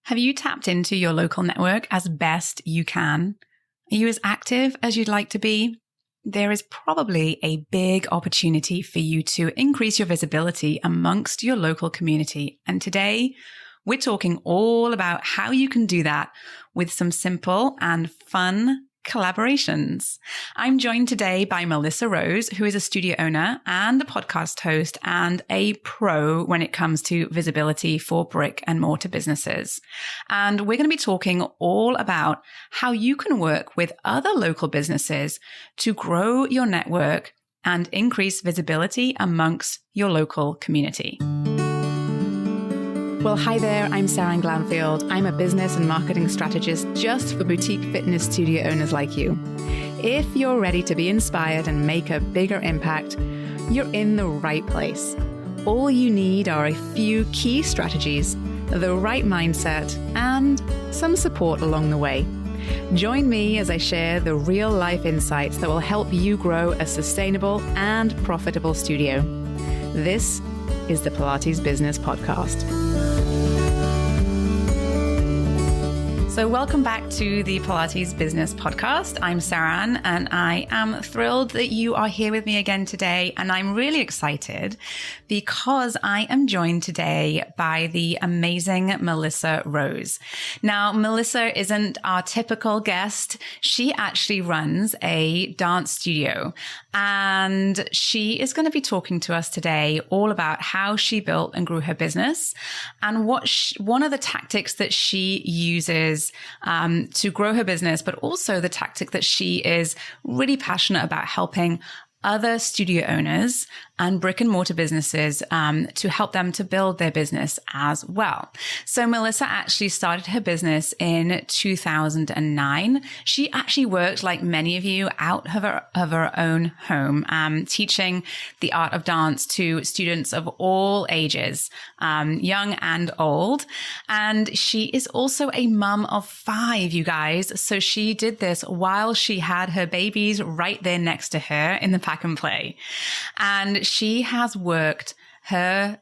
Have you tapped into your local network as best you can? Are you as active as you'd like to be? There is probably a big opportunity for you to increase your visibility amongst your local community. And today, we're talking all about how you can do that with some simple and fun collaborations. I'm joined today by Melisa Rose, who is a studio owner and a podcast host and a pro when it comes to visibility for brick and mortar businesses. And we're going to be talking all about how you can work with other local businesses to grow your network and increase visibility amongst your local community. Well, hi there, I'm Seran Glanfield. I'm a business and marketing strategist just for boutique fitness studio owners like you. If you're ready to be inspired and make a bigger impact, you're in the right place. All you need are a few key strategies, the right mindset, and some support along the way. Join me as I share the real-life insights that will help you grow a sustainable and profitable studio. This is the Pilates Business Podcast. So welcome back to the Pilates Business Podcast. I'm Seran, and I am thrilled that you are here with me again today. And I'm really excited because I am joined today by the amazing Melisa Rose. Now, Melisa isn't our typical guest. She actually runs a dance studio, and she is going to be talking to us today all about how she built and grew her business and one of the tactics that she uses to grow her business, but also the tactic that she is really passionate about helping other studio owners and brick and mortar businesses to help them to build their business as well. So Melisa actually started her business in 2009. She actually worked, like many of you, out of her own home, teaching the art of dance to students of all ages, young and old. And she is also a mum of 5, you guys. So she did this while she had her babies right there next to her in the pack and play. And she has worked her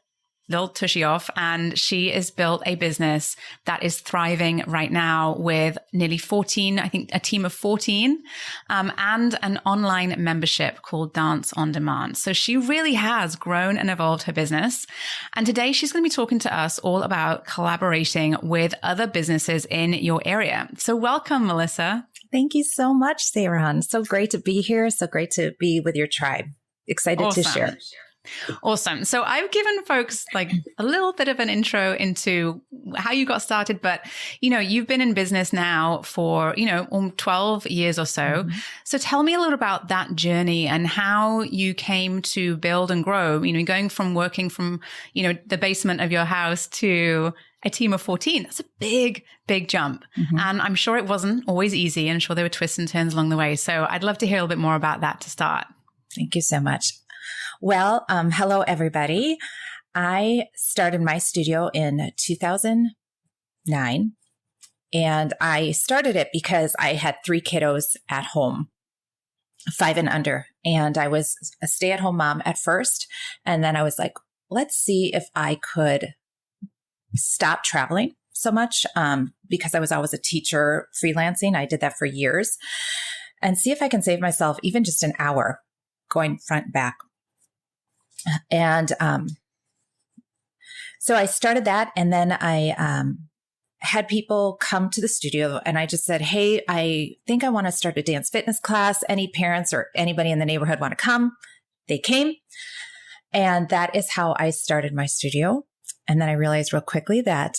little tushy off, and she has built a business that is thriving right now with nearly 14, I think a team of 14, and an online membership called Dance on Demand. So she really has grown and evolved her business. And today she's going to be talking to us all about collaborating with other businesses in your area. So welcome, Melisa. Thank you so much, Seran. So great to be here. So great to be with your tribe. Excited to share. Awesome. So I've given folks like a little bit of an intro into how you got started, but you've been in business now for, 12 years or so. Mm-hmm. So tell me a little about that journey and how you came to build and grow, going from working from, the basement of your house to a team of 14. That's a big, big jump. Mm-hmm. And I'm sure it wasn't always easy. I'm sure there were twists and turns along the way. So I'd love to hear a little bit more about that to start. Thank you so much. Well, hello, everybody. I started my studio in 2009, and I started it because I had 3 kiddos at home, 5 and under, and I was a stay-at-home mom at first, and then I was like, let's see if I could stop traveling so much because I was always a teacher freelancing. I did that for years, and see if I can save myself even just an hour going front and back. And so I started that, and then I had people come to the studio, and I just said, hey, I think I want to start a dance fitness class. Any parents or anybody in the neighborhood want to come? They came. And that is how I started my studio. And then I realized real quickly that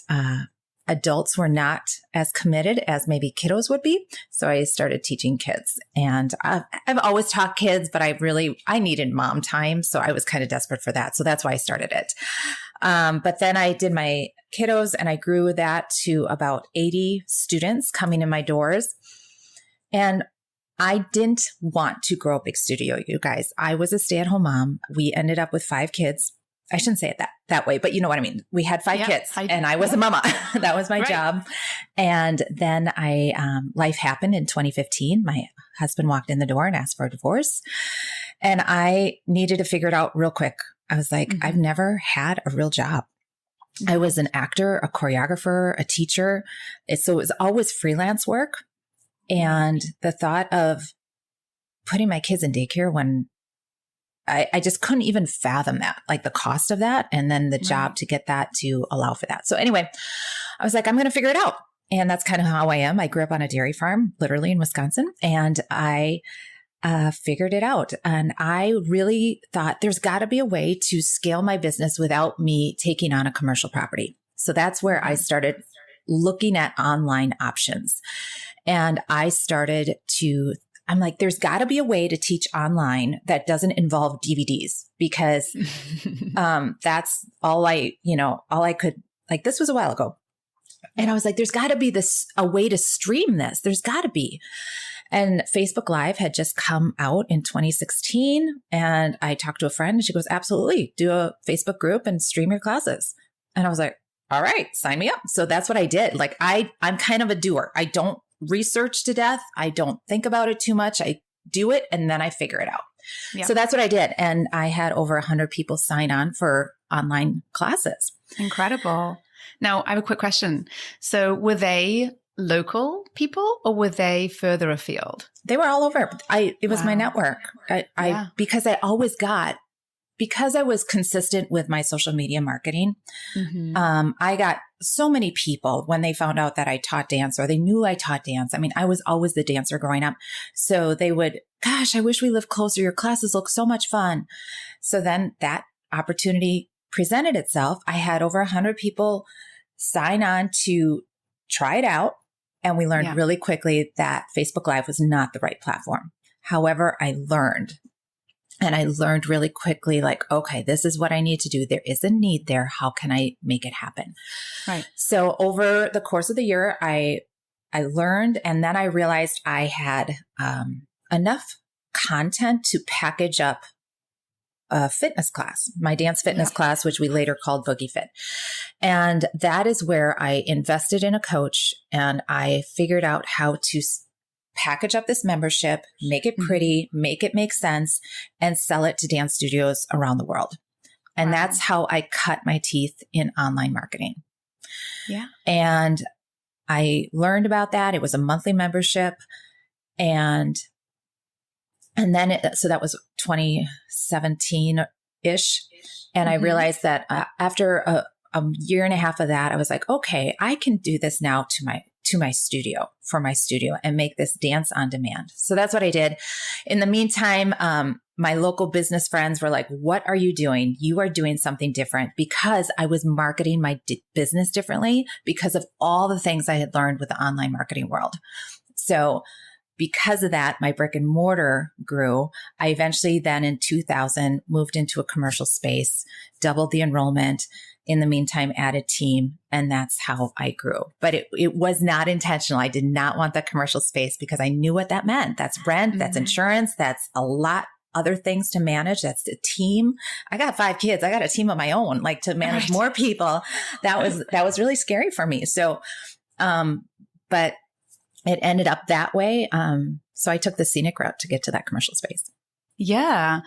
adults were not as committed as maybe kiddos would be. So I started teaching kids, and I've always taught kids, but I needed mom time. So I was kind of desperate for that. So that's why I started it. But then I did my kiddos, and I grew that to about 80 students coming in my doors. And I didn't want to grow a big studio, you guys. I was a stay-at-home mom. We ended up with 5 kids. I shouldn't say it that way, but you know what I mean. We had 5 kids, and I was a mama. That was my job. And then life happened in 2015. My husband walked in the door and asked for a divorce, and I needed to figure it out real quick. I was like, I've never had a real job. I was an actor, a choreographer, a teacher. So it was always freelance work. And the thought of putting my kids in daycare when I just couldn't even fathom that, like the cost of that. And then the job to get that to allow for that. So anyway, I was like, I'm going to figure it out. And that's kind of how I am. I grew up on a dairy farm, literally in Wisconsin, and I figured it out. And I really thought there's got to be a way to scale my business without me taking on a commercial property. So that's where I started looking at online options. And I'm like, there's got to be a way to teach online that doesn't involve DVDs, because that's all I could, like, this was a while ago. And I was like, there's got to be a way to stream this. There's got to be. And Facebook Live had just come out in 2016. And I talked to a friend and she goes, absolutely, do a Facebook group and stream your classes. And I was like, all right, sign me up. So that's what I did. Like, I'm kind of a doer. I don't research to death. I don't think about it too much. I do it and then I figure it out. Yep. So that's what I did. And I had over 100 people sign on for online classes. Incredible. Now, I have a quick question. So were they local people or were they further afield? They were all over. It was my network. Because I was consistent with my social media marketing. I got so many people when they found out that I taught dance, or they knew I taught dance. I mean, I was always the dancer growing up. So they would, gosh, I wish we lived closer. Your classes look so much fun. So then that opportunity presented itself. I had over 100 people sign on to try it out. And we learned really quickly that Facebook Live was not the right platform. However, I learned really quickly, like, okay, this is what I need to do. There is a need there. How can I make it happen? Right. So over the course of the year, I learned, and then I realized I had enough content to package up a fitness class, my dance fitness class, which we later called Boogie Fit. And that is where I invested in a coach, and I figured out how to package up this membership, make it pretty, make it make sense, and sell it to dance studios around the world. And that's how I cut my teeth in online marketing. Yeah. And I learned about that. It was a monthly membership. And then, so that was 2017-ish. And I realized that after a year and a half of that, I was like, okay, I can do this now to my studio, for my studio, and make this dance on demand. So that's what I did. In the meantime, my local business friends were like, what are you doing? You are doing something different, because I was marketing my business differently because of all the things I had learned with the online marketing world. So because of that, my brick and mortar grew. I eventually then in 2000 moved into a commercial space, doubled the enrollment. In the meantime, added team, and that's how I grew. But it was not intentional. I did not want the commercial space because I knew what that meant. That's rent, that's insurance, that's a lot other things to manage. That's the team. I got 5 kids. I got a team of my own, like to manage more people. That was really scary for me. So, but it ended up that way. So I took the scenic route to get to that commercial space. Yeah.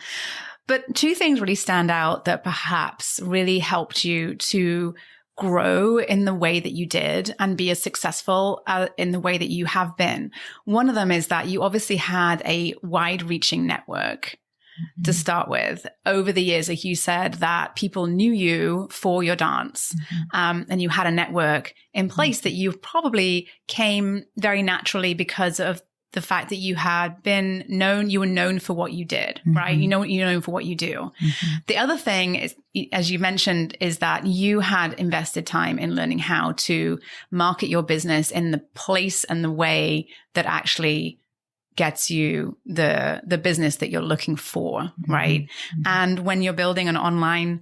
But 2 things really stand out that perhaps really helped you to grow in the way that you did and be as successful in the way that you have been. One of them is that you obviously had a wide-reaching network to start with. Over the years, like you said, that people knew you for your dance, and you had a network in place that you probably came very naturally because of the fact that you had been known, you were known for what you did, right? You're known for what you do. The other thing is, as you mentioned, is that you had invested time in learning how to market your business in the place and the way that actually gets you the business that you're looking for, right? And when you're building an online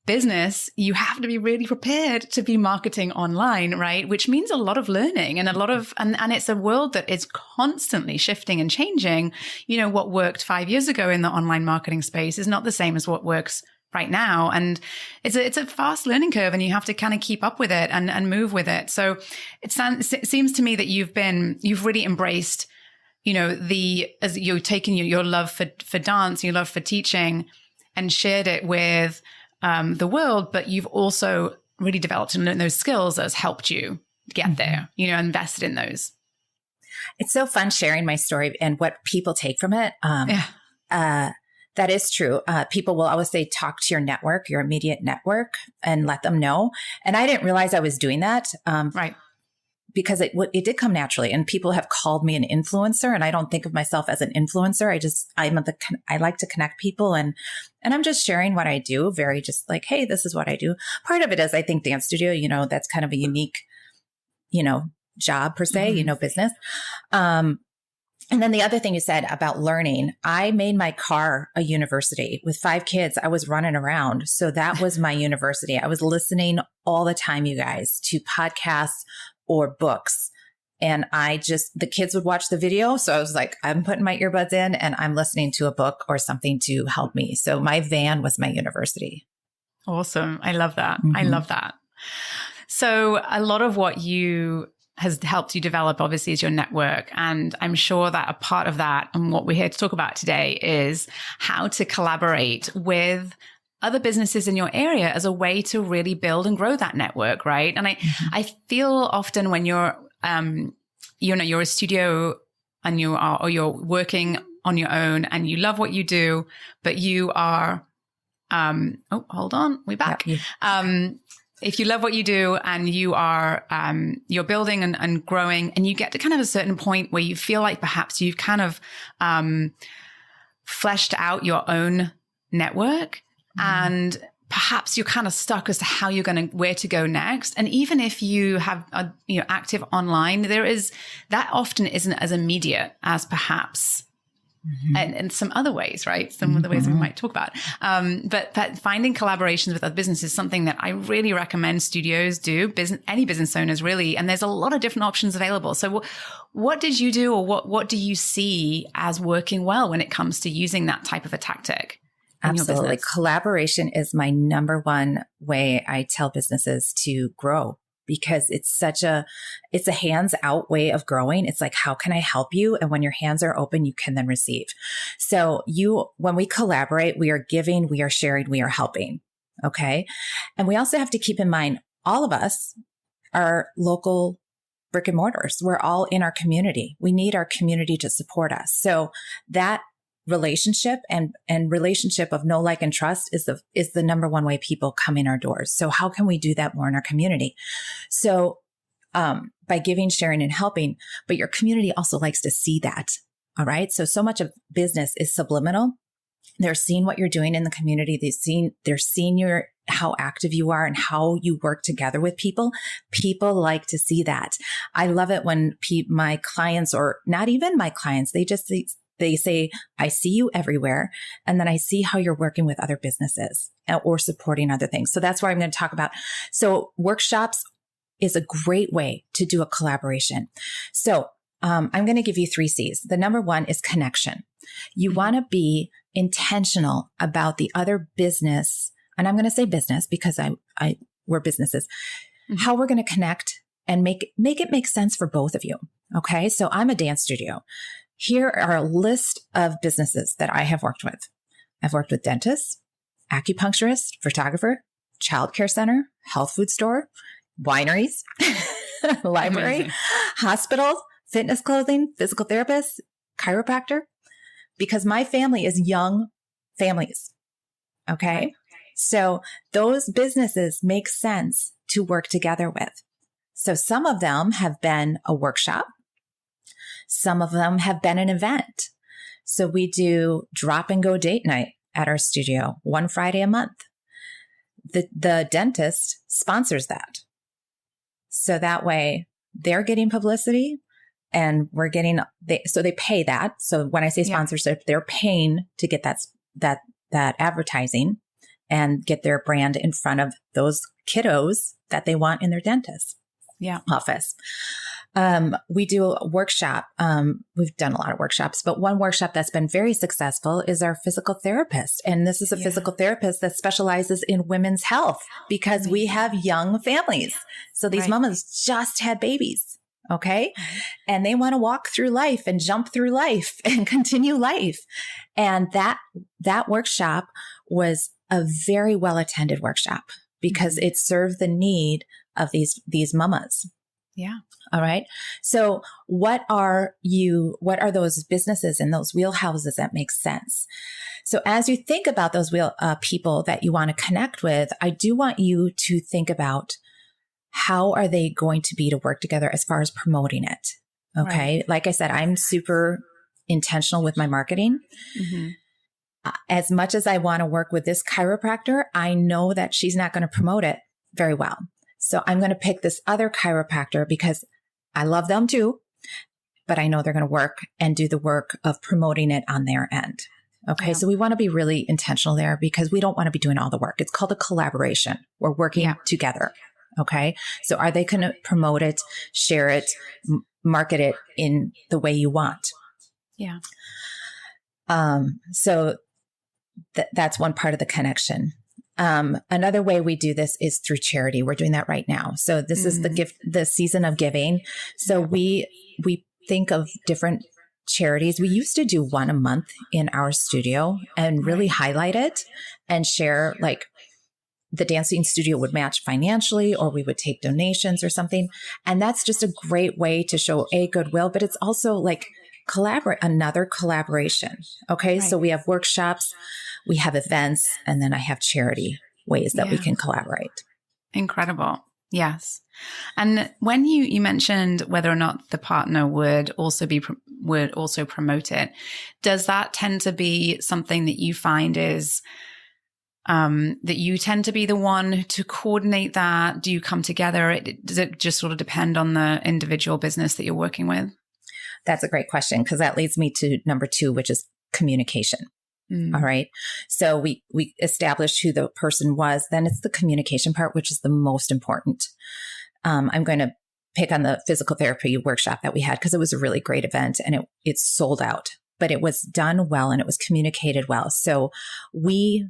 business, you have to be really prepared to be marketing online, right? Which means a lot of learning and a lot of, and it's a world that is constantly shifting and changing. You know, what worked 5 years ago in the online marketing space is not the same as what works right now. And it's a fast learning curve, and you have to kind of keep up with it and move with it. So it seems to me that you've really embraced, you know, as you're taking your love for dance, your love for teaching, and shared it with the world, but you've also really developed and learned those skills that has helped you get there, invested in those. It's so fun sharing my story and what people take from it. That is true. People will always say, talk to your network, your immediate network, and let them know. And I didn't realize I was doing that. Right. Because it did come naturally, and people have called me an influencer, and I don't think of myself as an influencer. I like to connect people, and I'm just sharing what I do, very just like, hey, this is what I do. Part of it is, I think, dance studio, that's kind of a unique, job per se, business. And then the other thing you said about learning, I made my car a university. With 5 kids, I was running around. So that was my university. I was listening all the time, you guys, to podcasts or books. And the kids would watch the video. So I was like, I'm putting my earbuds in and I'm listening to a book or something to help me. So my van was my university. Awesome. I love that. I love that. So a lot of what has helped you develop, obviously, is your network. And I'm sure that a part of that, and what we're here to talk about today, is how to collaborate with other businesses in your area as a way to really build and grow that network, right? And I feel often when you're, you're a studio and you're working on your own and you love what you do, but you are, hold on, we're back. Yep. If you love what you do and you are, you're building and growing, and you get to kind of a certain point where you feel like perhaps you've kind of, fleshed out your own network, and perhaps you're kind of stuck as to where to go next. And even if you have, active online, that often isn't as immediate as perhaps and some other ways, right? Some of the ways we might talk about. But finding collaborations with other businesses is something that I really recommend studios do, any business owners really. And there's a lot of different options available. So what did you do, or what do you see as working well when it comes to using that type of a tactic? Absolutely. Collaboration is my number one way I tell businesses to grow, because it's it's a hands out way of growing. It's like, how can I help you? And when your hands are open, you can then receive. So when we collaborate, we are giving, we are sharing, we are helping. Okay. And we also have to keep in mind, all of us are local brick and mortars. We're all in our community. We need our community to support us. So that relationship and relationship of know, like, and trust is the number one way people come in our doors. So how can we do that more in our community? So, by giving, sharing, and helping, but your community also likes to see that. All right. So much of business is subliminal. They're seeing what you're doing in the community. They're seeing how active you are and how you work together with people. People like to see that. I love it when my clients, or not even my clients, they say, I see you everywhere. And then I see how you're working with other businesses or supporting other things. So that's what I'm going to talk about. So workshops is a great way to do a collaboration. So I'm going to give you 3 C's. The number 1 is connection. You want to be intentional about the other business. And I'm going to say business because we're businesses, how we're going to connect and make it make sense for both of you. Okay. So I'm a dance studio. Here are a list of businesses that I have worked with. I've worked with dentists, acupuncturists, photographer, childcare center, health food store, wineries, library, amazing, hospitals, fitness clothing, physical therapists, chiropractor, because my family is young families. Okay. So those businesses make sense to work together with. So some of them have been a workshop. Some of them have been an event. So we do drop and go date night at our studio 1 Friday a month. The dentist sponsors that. So that way they're getting publicity and we're getting, so they pay that. So when I say sponsorship, they're paying to get that advertising and get their brand in front of those kiddos that they want in their dentist office. We do a workshop. We've done a lot of workshops, but one workshop that's been very successful is our physical therapist. And this is a physical therapist that specializes in women's health because we have young families. So these mamas just had babies. Okay. And they want to walk through life and jump through life and continue life. And that workshop was a very well attended workshop. because it served the need of these mamas. Yeah. All right. So what are those businesses in those wheelhouses that make sense? So as you think about those people that you want to connect with, I do want you to think about how are they going to be to work together as far as promoting it? Okay. Right. Like I said, I'm super intentional with my marketing. Mm-hmm. As much as I want to work with this chiropractor, I know that she's not going to promote it very well. So I'm going to pick this other chiropractor because I love them too, but I know they're going to work and do the work of promoting it on their end. Okay. Yeah. So we want to be really intentional there because we don't want to be doing all the work. It's called a collaboration. We're working together. Okay. So are they going to promote it, share it, market it in the way you want? Yeah. So that's one part of the connection. Another way we do this is through charity. We're doing that right now. So this is the season of giving. So we think of different charities. We used to do one a month in our studio and really highlight it and share, like, the dancing studio would match financially, or we would take donations or something. And that's just a great way to show goodwill, but it's also like another collaboration. Okay. Right. So we have workshops, we have events, and then I have charity ways that we can collaborate. Incredible. Yes. And when you mentioned whether or not the partner would also promote it, does that tend to be something that you find is that you tend to be the one to coordinate that? Do you come together? Does it just sort of depend on the individual business that you're working with? That's a great question, because that leads me to number 2, which is communication. All right. So we established who the person was. Then it's the communication part, which is the most important. I'm going to pick on the physical therapy workshop that we had because it was a really great event and it's sold out, but it was done well and it was communicated well. So we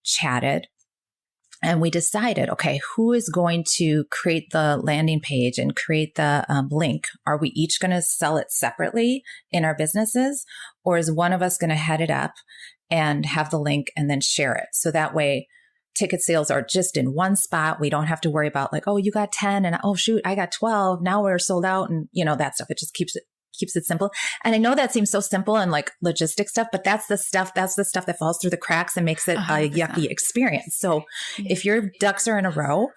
chatted and we decided, okay, who is going to create the landing page and create the link? Are we each going to sell it separately in our businesses, or is one of us going to head it up and have the link and then share it? So that way ticket sales are just in one spot. We don't have to worry about like, oh, you got 10 and oh shoot, I got 12. Now we're sold out, and that stuff. It just keeps it simple. And I know that seems so simple and like logistic stuff, but that's the stuff that falls through the cracks and makes it 100%. A yucky experience. So if your ducks are in a row,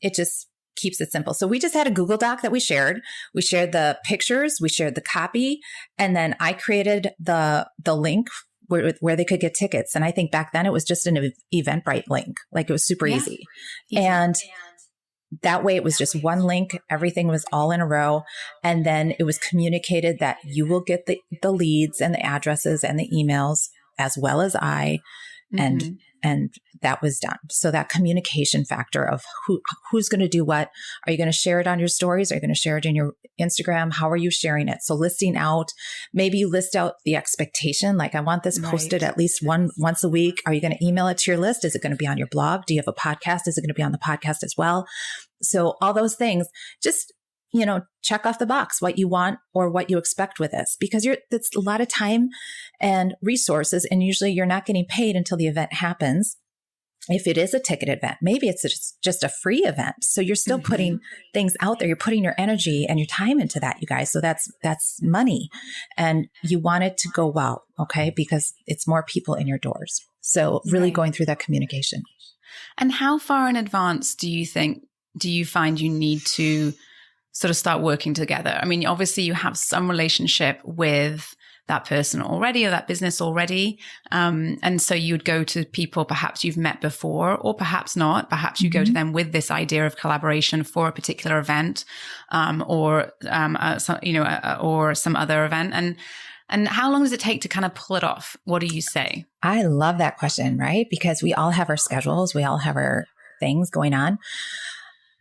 it just keeps it simple. So we just had a Google Doc that we shared. We shared the pictures, we shared the copy, and then I created the link where they could get tickets. And I think back then it was just an Eventbrite link. Like, it was super easy. And that way it was just one link. Everything was all in a row. And then it was communicated that you will get the leads and the addresses and the emails, as well as I. And that was done. So that communication factor of who's going to do what. Are you going to share it on your stories? Are you going to share it in your Instagram? How are you sharing it? So listing out, maybe you list out the expectation. Like, I want this posted at least once a week. Are you going to email it to your list? Is it going to be on your blog? Do you have a podcast? Is it going to be on the podcast as well? So all those things, just, check off the box what you want or what you expect with this, because that's a lot of time and resources. And usually you're not getting paid until the event happens. If it is a ticketed event, maybe it's just a free event. So you're still putting things out there. You're putting your energy and your time into that, you guys. So that's money, and you want it to go well. Okay. Because it's more people in your doors. So really going through that communication. And how far in advance do you find you need to sort of start working together? I mean, obviously you have some relationship with that person already or that business already. And so you'd go to people perhaps you've met before, or perhaps not. Perhaps you go to them with this idea of collaboration for a particular event, or some other event. And how long does it take to kind of pull it off? What do you say? I love that question, right? Because we all have our schedules. We all have our things going on.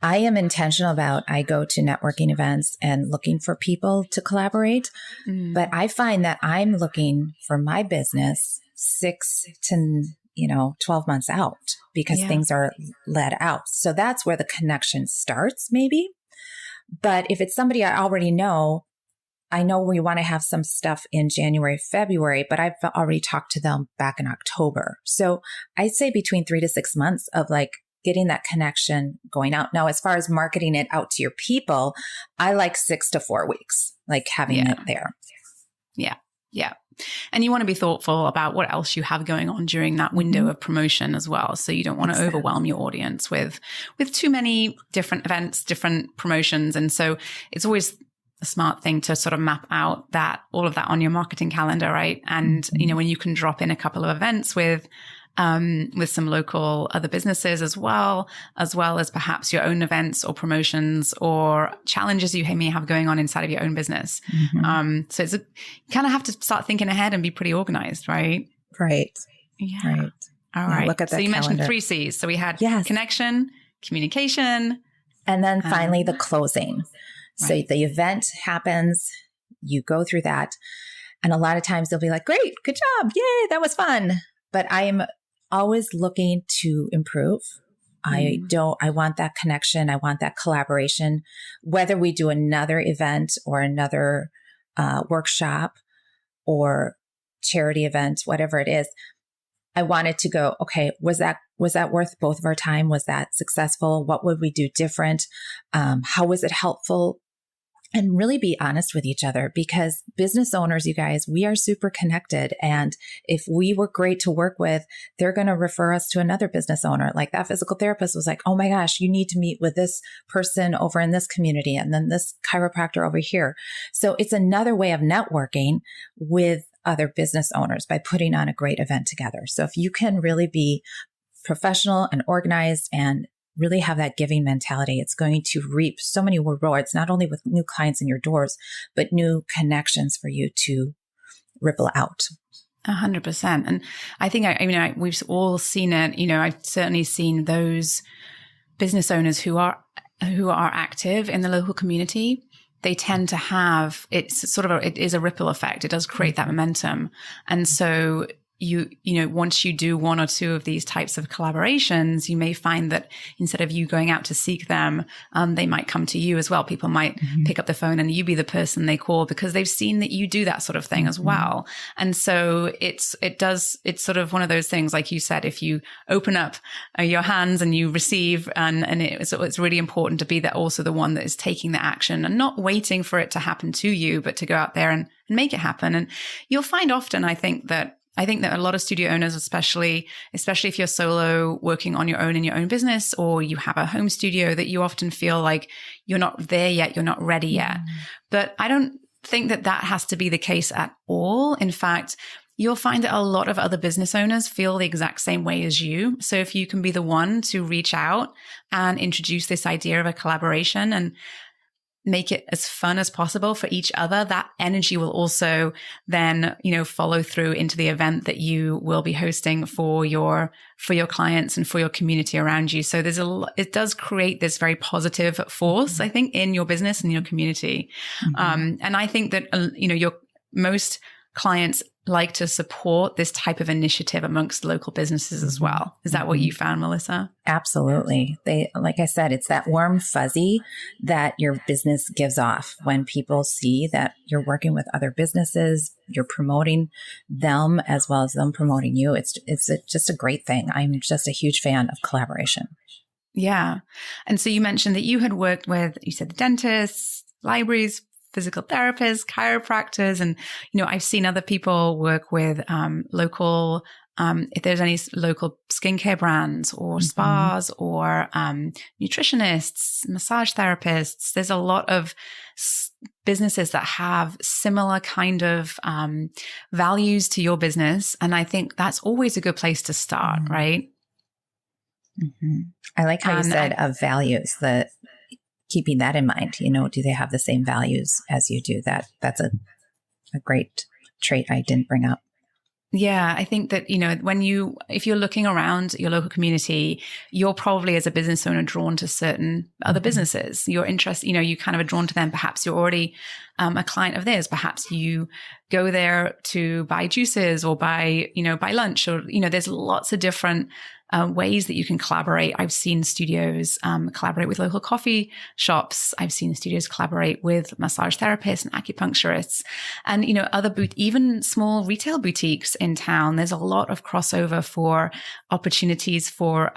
I am intentional about, I go to networking events and looking for people to collaborate. But I find that I'm looking for my business 6 to 12 months out, because things are led out. So that's where the connection starts, maybe. But if it's somebody I already know, I know we want to have some stuff in January, February, but I've already talked to them back in October. So I'd say between 3 to 6 months of like getting that connection going out. Now, as far as marketing it out to your people, I like 6 to 4 weeks, like having it there. Yeah. Yeah. And you want to be thoughtful about what else you have going on during that window of promotion as well. So you don't want to overwhelm your audience with too many different events, different promotions. And so it's always a smart thing to sort of map out all of that on your marketing calendar, right? And, when you can drop in a couple of events with some local other businesses as well as perhaps your own events or promotions or challenges you may have going on inside of your own business. So you kind of have to start thinking ahead and be pretty organized, right? Right. Yeah. Right. All right. Look at that. So you mentioned calendar. 3 C's. So we had connection, communication, and then finally the closing. Right. So the event happens, you go through that. And a lot of times they'll be like, great, good job. Yay, that was fun. But I am always looking to improve. I want that connection. I want that collaboration, whether we do another event or another workshop or charity event, whatever it is. I wanted to go, okay, was that worth both of our time? Was that successful? What would we do different? How was it helpful? And really be honest with each other, because business owners, you guys, we are super connected. And if we were great to work with, they're going to refer us to another business owner. Like that physical therapist was like, oh my gosh, you need to meet with this person over in this community and then this chiropractor over here. So it's another way of networking with other business owners by putting on a great event together. So if you can really be professional and organized and really have that giving mentality, it's going to reap so many rewards, not only with new clients in your doors, but new connections for you to ripple out. 100%. And I think, we've all seen it. I've certainly seen those business owners who are active in the local community. They tend to have, it is a ripple effect. It does create that momentum. And so once you do 1 or 2 of these types of collaborations, you may find that instead of you going out to seek them, they might come to you as well. People might pick up the phone and you be the person they call because they've seen that you do that sort of thing as well. And so it's sort of one of those things, like you said, if you open up your hands and you receive, and it's really important to be also the one that is taking the action and not waiting for it to happen to you, but to go out there and make it happen. And you'll find often, I think that a lot of studio owners, especially if you're solo working on your own in your own business, or you have a home studio, that you often feel like you're not there yet, you're not ready yet. But I don't think that has to be the case at all. In fact, you'll find that a lot of other business owners feel the exact same way as you. So if you can be the one to reach out and introduce this idea of a collaboration and make it as fun as possible for each other, that energy will also then, follow through into the event that you will be hosting for your clients and for your community around you. So it does create this very positive force, I think, in your business and your community. And I think that, your most clients like to support this type of initiative amongst local businesses as well. Is that what you found, Melisa? Absolutely. Like I said, it's that warm fuzzy that your business gives off when people see that you're working with other businesses, you're promoting them as well as them promoting you. It's just a great thing. I'm just a huge fan of collaboration. Yeah. And so you mentioned that you had worked with, you said, the dentists, libraries, physical therapists, chiropractors, and, I've seen other people work with local, if there's any local skincare brands or spas or nutritionists, massage therapists. There's a lot of businesses that have similar kind of values to your business. And I think that's always a good place to start, right? I like how you said of values, that keeping that in mind, do they have the same values as you do? That's a great trait I didn't bring up. Yeah, I think that, if you're looking around your local community, you're probably as a business owner drawn to certain other businesses. Your interest, you kind of are drawn to them. Perhaps you're already a client of theirs. Perhaps you go there to buy juices or buy lunch, or, there's lots of different ways that you can collaborate. I've seen studios collaborate with local coffee shops. I've seen studios collaborate with massage therapists and acupuncturists, and even small retail boutiques in town. There's a lot of crossover for opportunities for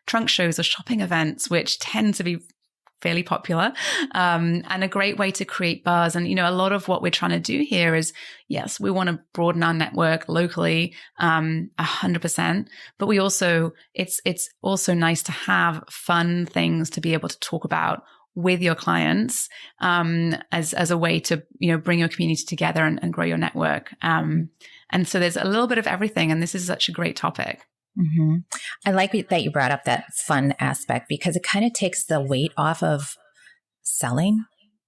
trunk shows or shopping events, which tend to be fairly popular, and a great way to create buzz. And, a lot of what we're trying to do here is, yes, we want to broaden our network locally, 100%, but we also, it's also nice to have fun things to be able to talk about with your clients, as a way to, bring your community together and grow your network. And so there's a little bit of everything, and this is such a great topic. Mm-hmm. I like that you brought up that fun aspect, because it kind of takes the weight off of selling.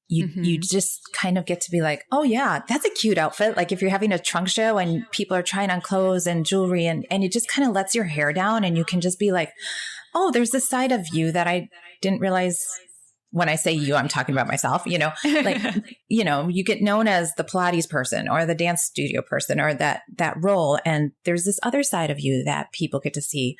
You just kind of get to be like, oh yeah, that's a cute outfit. Like if you're having a trunk show and people are trying on clothes and jewelry, and it just kind of lets your hair down, and you can just be like, oh, there's this side of you that I didn't realize. When I say you, I'm talking about myself, you get known as the Pilates person or the dance studio person or that role. And there's this other side of you that people get to see.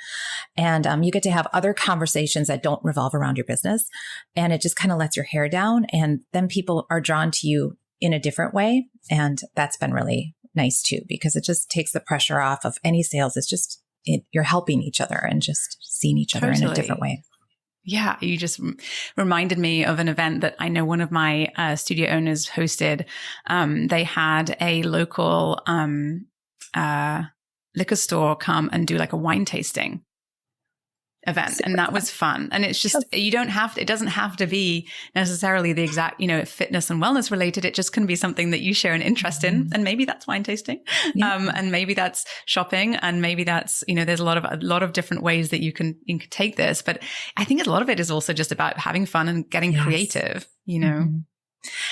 And you get to have other conversations that don't revolve around your business. And it just kind of lets your hair down. And then people are drawn to you in a different way. And that's been really nice too, because it just takes the pressure off of any sales. It's just, you're helping each other and just seeing each other in a different way. Yeah, you just reminded me of an event that I know one of my studio owners hosted. They had a local liquor store come and do like a wine tasting event. And that was fun. And it's just, it doesn't have to be necessarily the exact, fitness and wellness related. It just can be something that you share an interest in. And maybe that's wine tasting. And maybe that's shopping. And maybe that's, there's a lot of different ways that you can take this. But I think a lot of it is also just about having fun and getting creative,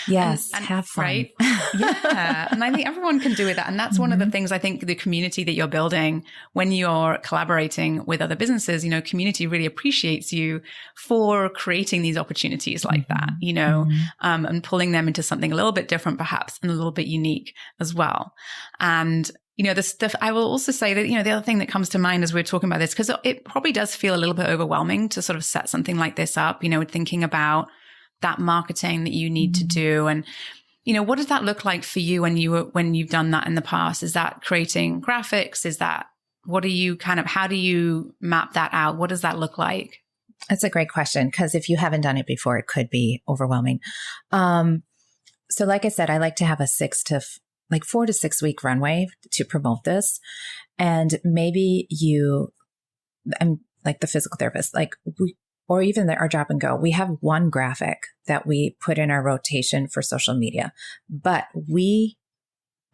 Yes, and have fun. Right? Yeah. And I think everyone can do that. And that's one of the things I think the community that you're building when you're collaborating with other businesses, community really appreciates you for creating these opportunities like that, and pulling them into something a little bit different perhaps and a little bit unique as well. And the stuff, I will also say that, the other thing that comes to mind as we're talking about this, because it probably does feel a little bit overwhelming to sort of set something like this up, thinking about that marketing that you need to do. And, what does that look like for you when you've done that in the past? Is that creating graphics? How do you map that out? What does that look like? That's a great question, because if you haven't done it before, it could be overwhelming. So like I said, I like to have a 4 to 6 week runway to promote this. And maybe I'm like the physical therapist, or even our Drop and Go, we have one graphic that we put in our rotation for social media, but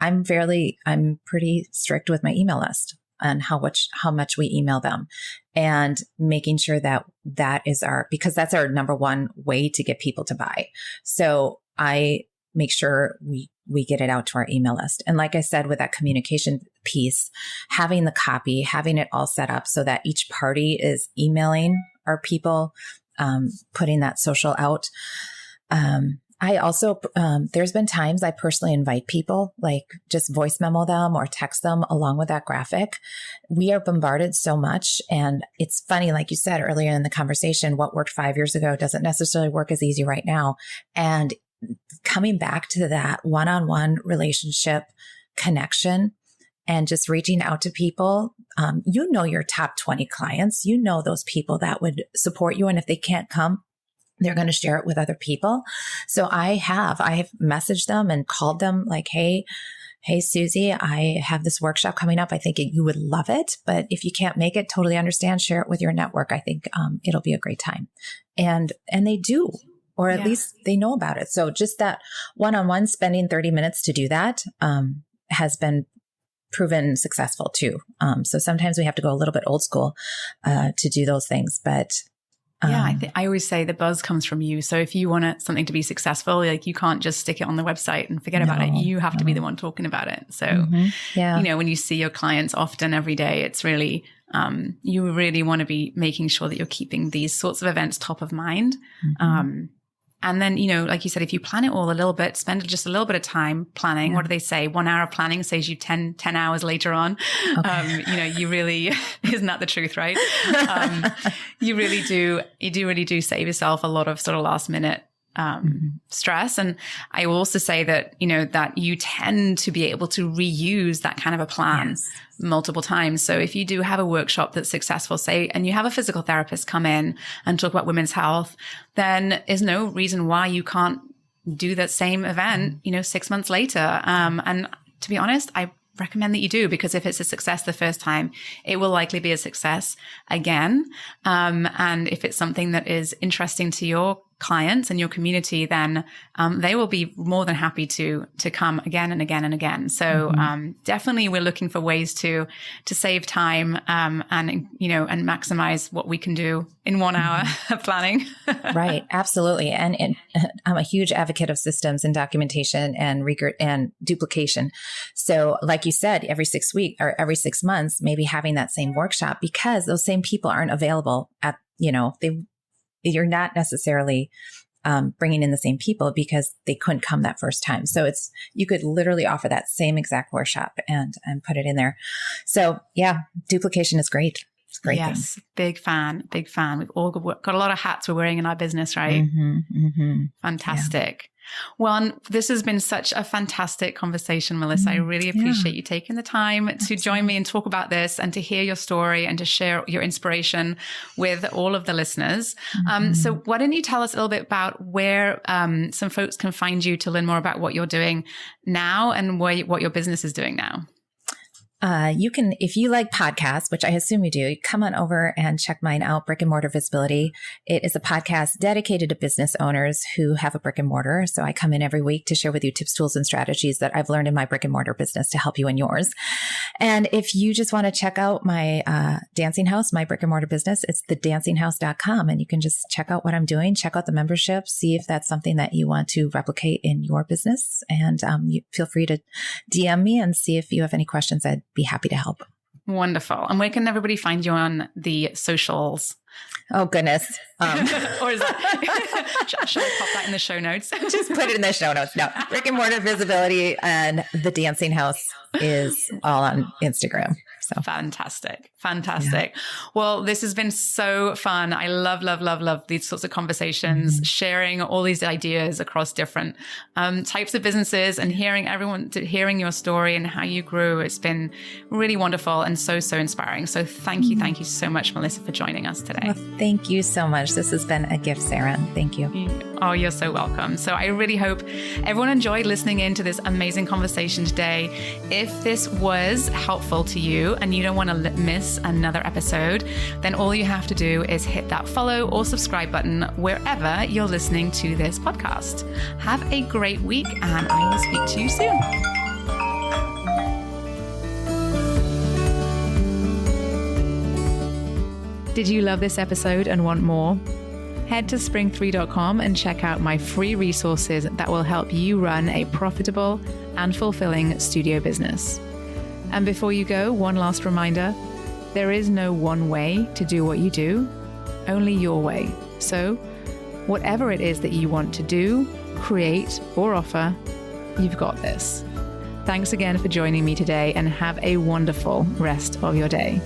I'm pretty strict with my email list and how much we email them, and making sure that is because that's our number one way to get people to buy. So I make sure we get it out to our email list. And like I said, with that communication piece, having the copy, having it all set up so that each party is emailing our people, putting that social out. I also, there's been times I personally invite people, like just voice memo them or text them along with that graphic. We are bombarded so much. And it's funny, like you said earlier in the conversation, what worked 5 years ago doesn't necessarily work as easy right now. And coming back to that one-on-one relationship connection and just reaching out to people, your top 20 clients, those people that would support you. And if they can't come, they're going to share it with other people. So I have messaged them and called them like, Hey, Susie, I have this workshop coming up. I think you would love it, but if you can't make it, totally understand, share it with your network. I think, it'll be a great time. And they do, or at least they know about it. So just that one-on-one, spending 30 minutes to do that, has been proven successful too. So sometimes we have to go a little bit old school, to do those things, but I always say the buzz comes from you. So if you want something to be successul, like you can't just stick it on the website and forget about it. You have to be the one talking about it. So, when you see your clients often every day, it's really, you really want to be making sure that you're keeping these sorts of events top of mind. And then, like you said, if you plan it all a little bit, spend just a little bit of time planning. Yeah. What do they say? 1 hour of planning saves you 10 hours later on. Okay. You really, isn't that the truth, right? You do really do save yourself a lot of sort of last minute stress. And I also say that, that you tend to be able to reuse that kind of a plan multiple times. So if you do have a workshop that's successful, say, and you have a physical therapist come in and talk about women's health, then there's no reason why you can't do that same event, 6 months later. And to be honest, I recommend that you do, because if it's a success the first time, it will likely be a success again. And if it's something that is interesting to your clients and your community, then they will be more than happy to come again and again and again. So definitely we're looking for ways to save time and maximize what we can do in 1 hour of planning. Right. Absolutely. And I'm a huge advocate of systems and documentation and duplication. So like you said, every 6 weeks or every 6 months, maybe having that same workshop, because those same people aren't available at, you're not necessarily bringing in the same people because they couldn't come that first time. So you could literally offer that same exact workshop and put it in there. So yeah, duplication is great. It's a great thing. Yes. Big fan. We've all got a lot of hats we're wearing in our business, right? Fantastic. Yeah. Well, this has been such a fantastic conversation, Melisa. I really appreciate you taking the time to join me and talk about this and to hear your story and to share your inspiration with all of the listeners. So why don't you tell us a little bit about where some folks can find you to learn more about what you're doing now and what your business is doing now? You can, if you like podcasts, which I assume you do, come on over and check mine out, Brick and Mortar Visibility. It is a podcast dedicated to business owners who have a brick and mortar. So I come in every week to share with you tips, tools, and strategies that I've learned in my brick and mortar business to help you in yours. And if you just want to check out my dancing house, my brick and mortar business, it's thedancinghouse.com. And you can just check out what I'm doing, check out the membership, see if that's something that you want to replicate in your business. And you feel free to DM me and see if you have any questions. I'd be happy to help. Wonderful. And where can everybody find you on the socials? Oh, goodness. Or is that, should I pop that in the show notes? Just put it in the show notes. No, Brick and Mortar Visibility and The Dancing House is all on Instagram. So fantastic. Yeah. Well, this has been so fun. I love these sorts of conversations, sharing all these ideas across different types of businesses and hearing your story and how you grew. It's been really wonderful and so inspiring. So thank you so much, Melisa, for joining us today. Well, thank you so much. This has been a gift, Seran. Thank you. Oh, you're so welcome. So I really hope everyone enjoyed listening into this amazing conversation today. If this was helpful to you and you don't want to miss another episode, then all you have to do is hit that follow or subscribe button wherever you're listening to this podcast. Have a great week, and I will speak to you soon. Did you love this episode and want more? Head to spring3.com and check out my free resources that will help you run a profitable and fulfilling studio business. And before you go, one last reminder, there is no one way to do what you do, only your way. So whatever it is that you want to do, create, or offer, you've got this. Thanks again for joining me today, and have a wonderful rest of your day.